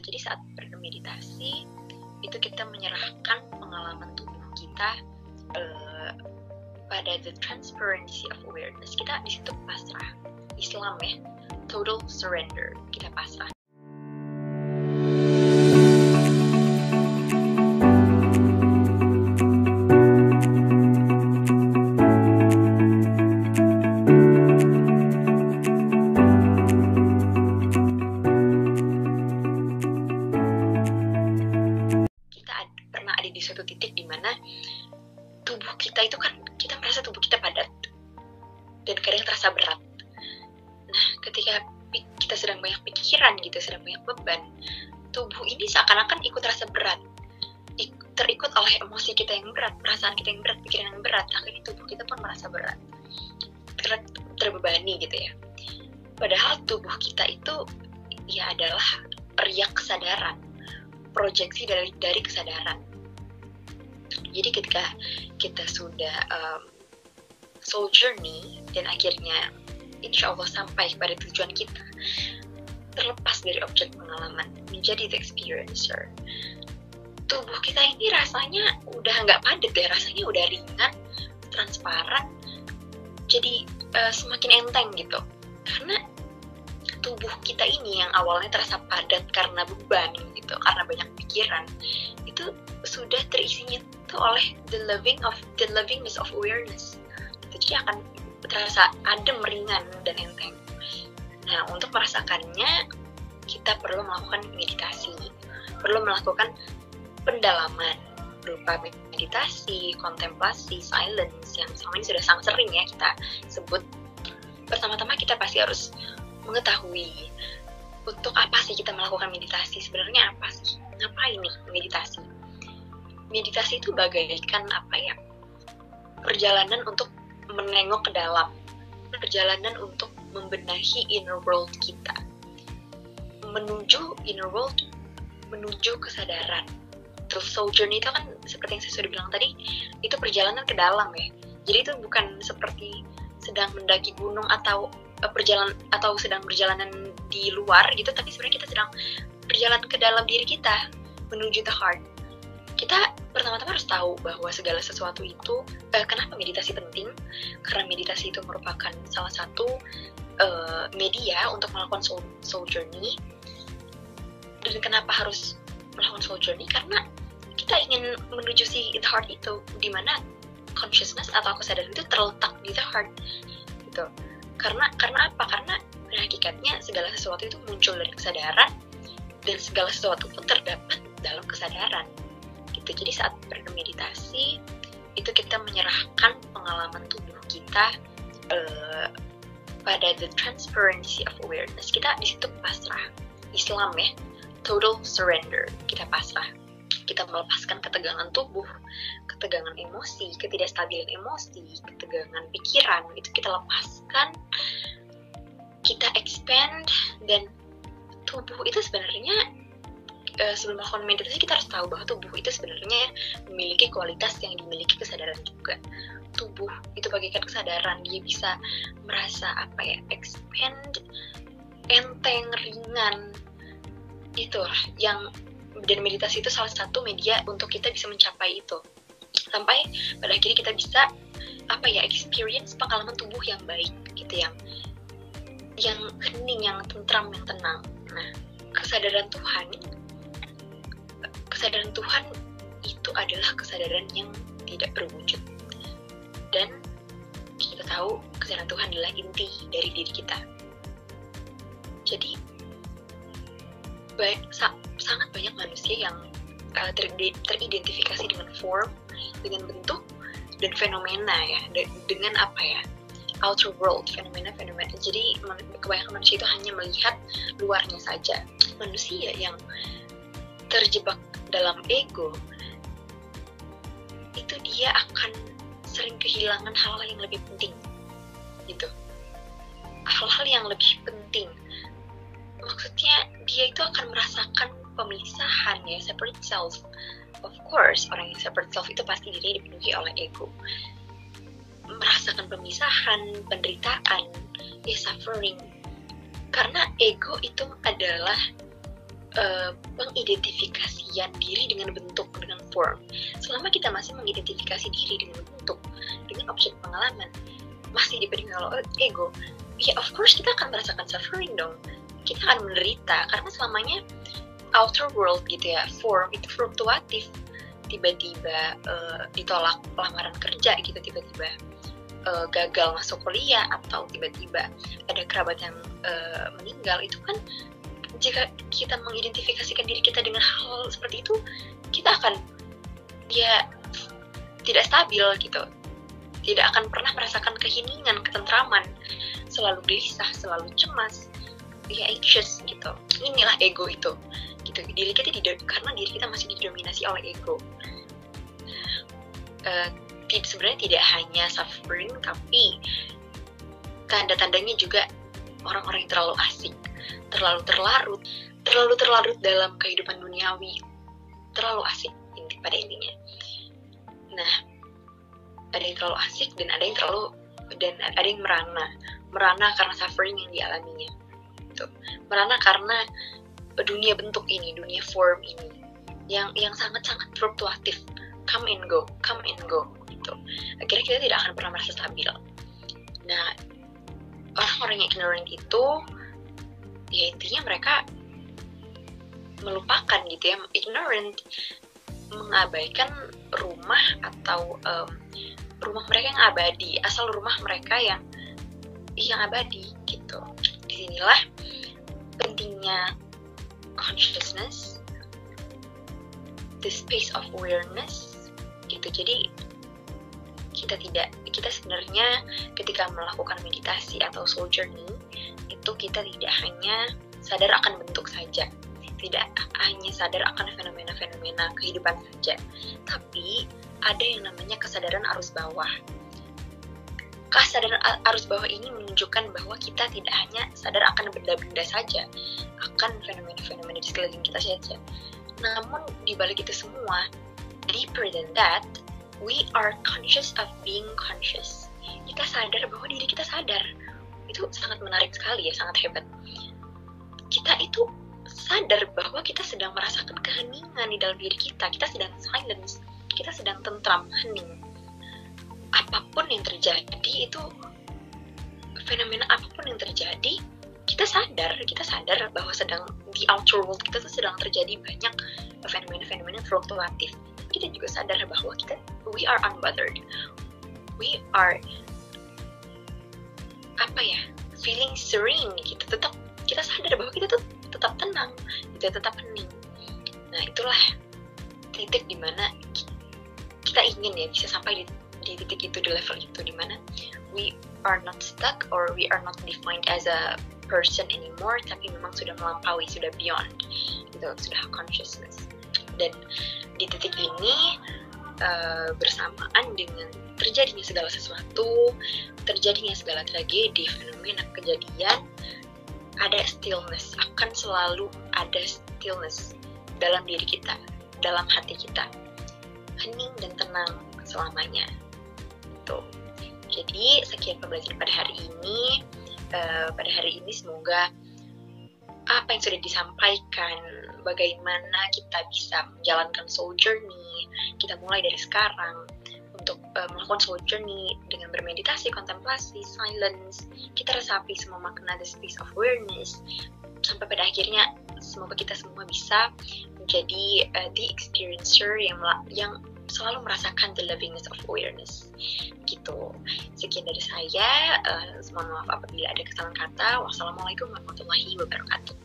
Jadi saat bermeditasi itu kita menyerahkan pengalaman tubuh kita pada the transparency of awareness. Kita di situ pasrah. Islam ya, total surrender. Kita pasrah. Pernah ada di suatu titik di mana tubuh kita itu kan, kita merasa tubuh kita padat dan kadang terasa berat. Nah, ketika kita sedang banyak pikiran gitu, sedang banyak beban, tubuh ini seakan-akan ikut rasa berat, terikut oleh emosi kita yang berat, perasaan kita yang berat, pikiran yang berat. Akhirnya tubuh kita pun merasa berat, terbebani gitu ya. Padahal tubuh kita itu ya adalah riak kesadaran, proyeksi dari kesadaran. Jadi ketika kita sudah soul journey dan akhirnya insya Allah sampai pada tujuan kita, terlepas dari objek pengalaman, menjadi the experiencer, tubuh kita ini rasanya udah nggak padat ya, rasanya udah ringan, transparan, jadi semakin enteng gitu. Karena tubuh kita ini yang awalnya terasa padat karena beban gitu, karena banyak pikiran, itu sudah terisinya tuh oleh the lovingness of awareness. Jadi akan terasa adem, ringan, dan enteng. Nah, untuk merasakannya kita perlu melakukan meditasi, perlu melakukan pendalaman berupa meditasi, kontemplasi, silence yang selama ini sudah sangat sering ya kita sebut. Pertama-tama kita pasti harus mengetahui untuk apa sih kita melakukan meditasi, sebenarnya apa sih, ngapain nih meditasi. Meditasi itu bagaikan apa ya, perjalanan untuk menengok ke dalam, perjalanan untuk membenahi inner world kita, menuju inner world, menuju kesadaran. Terus soul journey itu kan seperti yang saya sudah bilang tadi, itu perjalanan ke dalam ya. Jadi itu bukan seperti sedang mendaki gunung atau sedang perjalanan di luar gitu, tapi sebenarnya kita sedang berjalan ke dalam diri kita, menuju the heart. Kita pertama-tama harus tahu bahwa segala sesuatu itu, kenapa meditasi penting? Karena meditasi itu merupakan salah satu media untuk melakukan soul journey. Dan kenapa harus melakukan soul journey? Karena kita ingin menuju si the heart itu, di mana consciousness atau kesadaran itu terletak di the heart gitu. Karena apa? Karena pada hakikatnya segala sesuatu itu muncul dari kesadaran, dan segala sesuatu pun terdapat dalam kesadaran gitu. Jadi saat bermeditasi itu kita menyerahkan pengalaman tubuh kita pada the transparency of awareness. Kita di situ pasrah. Islam ya, total surrender. Kita pasrah. Kita melepaskan ketegangan tubuh, ketegangan emosi, ketidakstabilan emosi, ketegangan pikiran, itu kita lepaskan, kita expand. Dan tubuh itu sebenarnya, sebelum melakukan meditasi kita harus tahu bahwa tubuh itu sebenarnya memiliki kualitas yang dimiliki kesadaran juga. Tubuh itu bagaikan kesadaran, dia bisa merasa apa ya, expand, enteng, ringan. Itulah yang, dan meditasi itu salah satu media untuk kita bisa mencapai itu, sampai pada akhirnya kita bisa apa ya, experience pengalaman tubuh yang baik gitu, yang hening, yang tentram, yang tenang. Nah, kesadaran Tuhan itu adalah kesadaran yang tidak berwujud, dan kita tahu kesadaran Tuhan adalah inti dari diri kita. Jadi sangat banyak manusia yang teridentifikasi dengan form, dengan bentuk, dan fenomena ya, dengan apa ya, outer world, fenomena. Jadi kebanyakan manusia itu hanya melihat luarnya saja. Manusia yang terjebak dalam ego itu dia akan sering kehilangan hal-hal yang lebih penting gitu, hal-hal yang lebih penting. Maksudnya dia itu akan merasakan pemisahan ya, separate self. Of course, orang yang separate self itu pasti dirinya dipenuhi oleh ego, merasakan pemisahan, penderitaan, ya suffering. Karena ego itu adalah pengidentifikasian diri dengan bentuk, dengan form. Selama kita masih mengidentifikasi diri dengan bentuk, dengan objek pengalaman, masih dipenuhi oleh ego, ya of course kita akan merasakan suffering dong. Kita akan menderita, karena selamanya outer world gitu ya, form itu fluktuatif. Tiba-tiba ditolak lamaran kerja gitu, tiba-tiba gagal masuk kuliah, atau tiba-tiba ada kerabat yang meninggal. Itu kan jika kita mengidentifikasikan diri kita dengan hal seperti itu, kita akan ya tidak stabil gitu, tidak akan pernah merasakan keheningan, ketentraman, selalu gelisah, selalu cemas, ya anxious gitu. Inilah ego itu gitu. Karena diri kita masih didominasi oleh ego. Sebenarnya tidak hanya suffering, tapi tanda-tandanya juga orang-orang yang terlalu asik, terlalu terlarut dalam kehidupan duniawi, terlalu asik pada intinya. Nah, ada yang terlalu asik dan ada yang merana karena suffering yang dialaminya. Gitu. Merana karena dunia bentuk ini, dunia form ini, yang sangat-sangat fluktuatif, come and go gitu. Akhirnya kita tidak akan pernah merasa stabil. Nah, orang-orang yang ignorant itu, ya intinya mereka melupakan gitu ya, ignorant, mengabaikan rumah atau rumah mereka yang abadi, asal rumah mereka yang abadi gitu. Disinilah pentingnya consciousness, the space of awareness gitu. Jadi kita sebenarnya ketika melakukan meditasi atau soul journey itu kita tidak hanya sadar akan bentuk saja, tidak hanya sadar akan fenomena-fenomena kehidupan saja, tapi ada yang namanya kesadaran arus bawah. Kesadaran arus bawah ini menunjukkan bahwa kita tidak hanya sadar akan benda-benda saja, akan fenomena-fenomena di sekeliling kita saja, namun di balik itu semua, deeper than that, we are conscious of being conscious. Kita sadar bahwa diri kita sadar. Itu sangat menarik sekali ya, sangat hebat. Kita itu sadar bahwa kita sedang merasakan keheningan di dalam diri kita. Kita sedang silence, kita sedang tentram, hening. Apapun yang terjadi itu, fenomena apapun yang terjadi, kita sadar bahwa sedang di outer world kita tuh sedang terjadi banyak fenomena-fenomena fluktuatif. Kita juga sadar bahwa we are unbothered, we are feeling serene gitu. Tetap kita sadar bahwa kita tuh tetap tenang, kita tetap hening. Nah, itulah titik dimana kita ingin ya bisa sampai di titik itu, di level itu, dimana we are not stuck or we are not defined as a person anymore, tapi memang sudah melampaui, sudah beyond gitu, sudah consciousness. Dan di titik ini bersamaan dengan terjadinya segala sesuatu, terjadinya segala tragedi, fenomena kejadian, ada stillness, akan selalu ada stillness dalam diri kita, dalam hati kita, hening dan tenang selamanya. Tuh. Jadi sekian pembelajaran pada hari ini. Pada hari ini semoga apa yang sudah disampaikan, bagaimana kita bisa menjalankan soul journey, kita mulai dari sekarang untuk melakukan soul journey dengan bermeditasi, kontemplasi, silence, kita resapi semua makna the space of awareness, sampai pada akhirnya semoga kita semua bisa menjadi the experiencer yang selalu merasakan the lovingness of awareness gitu. Sekian dari saya, mohon maaf apabila ada kesalahan kata. Wassalamualaikum warahmatullahi wabarakatuh.